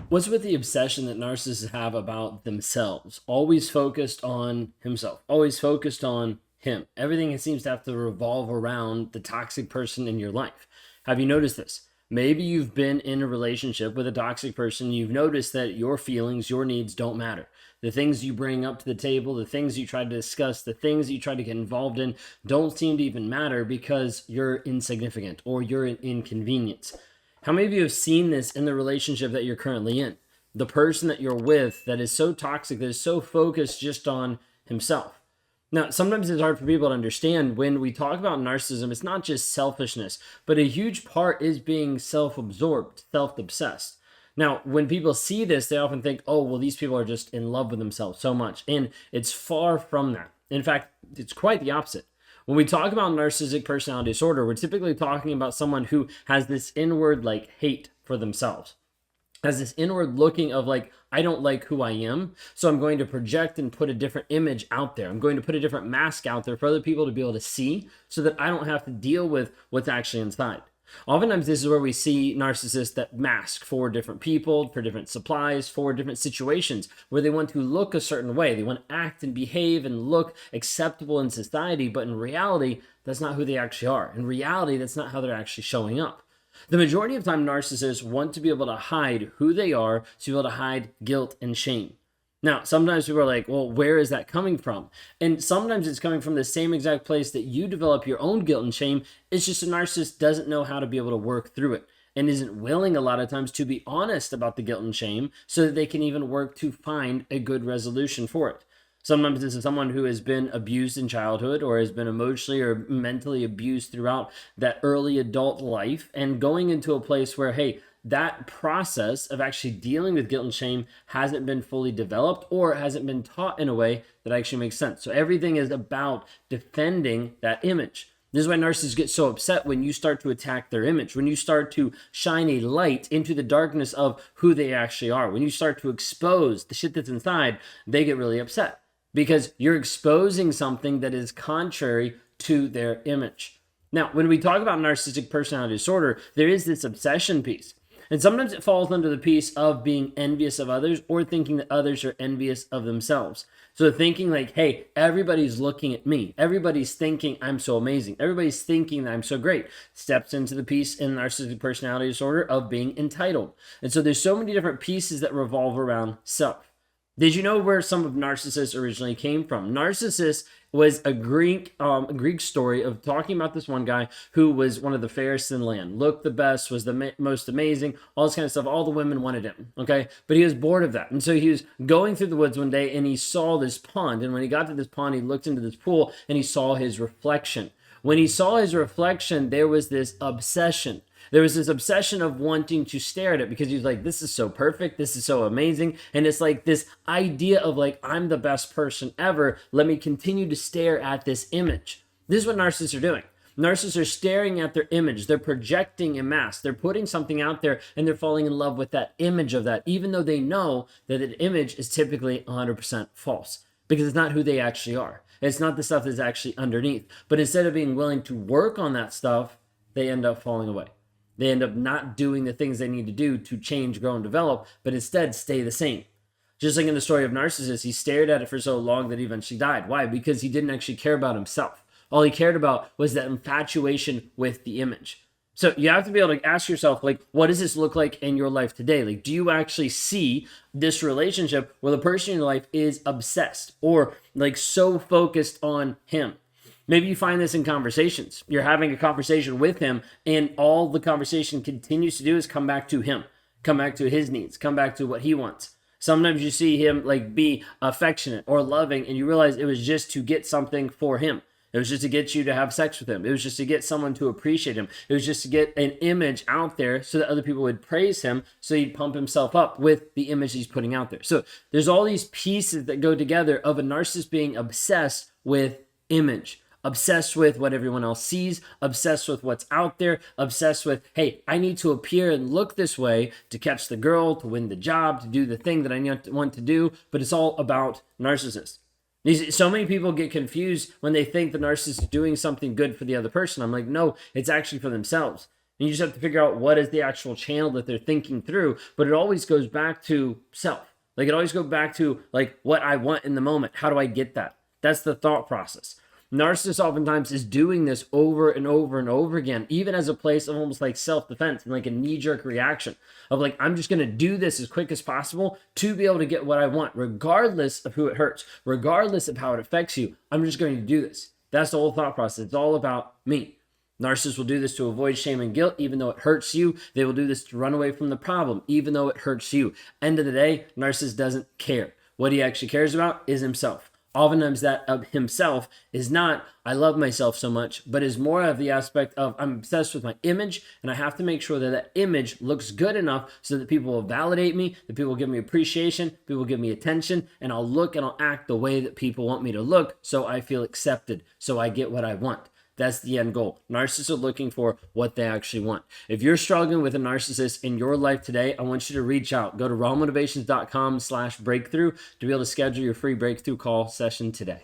What's with the obsession that narcissists have about themselves? Always focused on himself, always focused on him. Everything seems to have to revolve around the toxic person in your life. Have you noticed this? Maybe you've been in a relationship with a toxic person. You've noticed that your feelings, your needs don't matter. The things you bring up to the table, the things you try to discuss, the things you try to get involved in don't seem to even matter because you're insignificant or you're an inconvenience. How many of you have seen this in the relationship that you're currently in? The person that you're with that is so toxic, that is so focused just on himself. Now, sometimes it's hard for people to understand when we talk about narcissism, it's not just selfishness, but a huge part is being self absorbed, self obsessed. Now, when people see this, they often think, oh, well, these people are just in love with themselves so much. And it's far from that. In fact, it's quite the opposite. When we talk about narcissistic personality disorder, we're typically talking about someone who has this inward like hate for themselves, has this inward looking of like, I don't like who I am, so I'm going to project and put a different image out there. I'm going to put a different mask out there for other people to be able to see so that I don't have to deal with what's actually inside. Oftentimes, this is where we see narcissists that mask for different people, for different supplies, for different situations where they want to look a certain way. They want to act and behave and look acceptable in society, but in reality, that's not who they actually are. In reality, that's not how they're actually showing up. The majority of time, narcissists want to be able to hide who they are, to be able to hide guilt and shame. Now, sometimes people are like, well, where is that coming from? And sometimes it's coming from the same exact place that you develop your own guilt and shame. It's just a narcissist doesn't know how to be able to work through it and isn't willing a lot of times to be honest about the guilt and shame so that they can even work to find a good resolution for it. Sometimes this is someone who has been abused in childhood or has been emotionally or mentally abused throughout that early adult life and going into a place where, hey, that process of actually dealing with guilt and shame hasn't been fully developed or hasn't been taught in a way that actually makes sense. So everything is about defending that image. This is why narcissists get so upset when you start to attack their image, when you start to shine a light into the darkness of who they actually are, when you start to expose the shit that's inside, they get really upset because you're exposing something that is contrary to their image. Now, when we talk about narcissistic personality disorder, there is this obsession piece. And sometimes it falls under the piece of being envious of others or thinking that others are envious of themselves. So thinking like, hey, everybody's looking at me. Everybody's thinking I'm so amazing. Everybody's thinking that I'm so great. Steps into the piece in narcissistic personality disorder of being entitled. And so there's so many different pieces that revolve around self. Did you know where some of Narcissus originally came from? Narcissus was a Greek story of talking about this one guy who was one of the fairest in the land, looked the best, was the most amazing, all this kind of stuff. All the women wanted him, okay? But he was bored of that. And so he was going through the woods one day and he saw this pond. And when he got to this pond, he looked into this pool and he saw his reflection. When he saw his reflection, there was this obsession. There was this obsession of wanting to stare at it because he was like, this is so perfect. This is so amazing. And it's like this idea of like, I'm the best person ever. Let me continue to stare at this image. This is what narcissists are doing. Narcissists are staring at their image. They're projecting a mask. They're putting something out there and they're falling in love with that image of that, even though they know that an image is typically 100% false because it's not who they actually are. It's not the stuff that's actually underneath. But instead of being willing to work on that stuff, they end up falling away. They end up not doing the things they need to do to change, grow, and develop, but instead stay the same. Just like in the story of Narcissus, he stared at it for so long that he eventually died. Why? Because he didn't actually care about himself. All he cared about was that infatuation with the image. So you have to be able to ask yourself, like, what does this look like in your life today? Like, do you actually see this relationship where the person in your life is obsessed or like so focused on him? Maybe you find this in conversations. You're having a conversation with him, and all the conversation continues to do is come back to him, come back to his needs, come back to what he wants. Sometimes you see him like be affectionate or loving, and you realize it was just to get something for him. It was just to get you to have sex with him. It was just to get someone to appreciate him. It was just to get an image out there so that other people would praise him, so he'd pump himself up with the image he's putting out there. So there's all these pieces that go together of a narcissist being obsessed with image. Obsessed with what everyone else sees, obsessed with what's out there, obsessed with, hey, I need to appear and look this way to catch the girl, to win the job, to do the thing that I want to do, but it's all about narcissists. So many people get confused when they think the narcissist is doing something good for the other person. I'm like, no, it's actually for themselves. And you just have to figure out what is the actual channel that they're thinking through. But it always goes back to self. Like, it always goes back to like what I want in the moment. How do I get that? That's the thought process. Narcissist oftentimes is doing this over and over and over again, even as a place of almost like self-defense and like a knee-jerk reaction of like, I'm just going to do this as quick as possible to be able to get what I want, regardless of who it hurts, regardless of how it affects you. I'm just going to do this. That's the whole thought process. It's all about me. Narcissists will do this to avoid shame and guilt, even though it hurts you. They will do this to run away from the problem, even though it hurts you. End of the day, narcissist doesn't care. What he actually cares about is himself. Oftentimes that of himself is not, I love myself so much, but is more of the aspect of, I'm obsessed with my image, and I have to make sure that that image looks good enough so that people will validate me, that people will give me appreciation, people will give me attention, and I'll look and I'll act the way that people want me to look so I feel accepted, so I get what I want. That's the end goal. Narcissists are looking for what they actually want. If you're struggling with a narcissist in your life today, I want you to reach out. Go to rawmotivations.com/breakthrough to be able to schedule your free breakthrough call session today.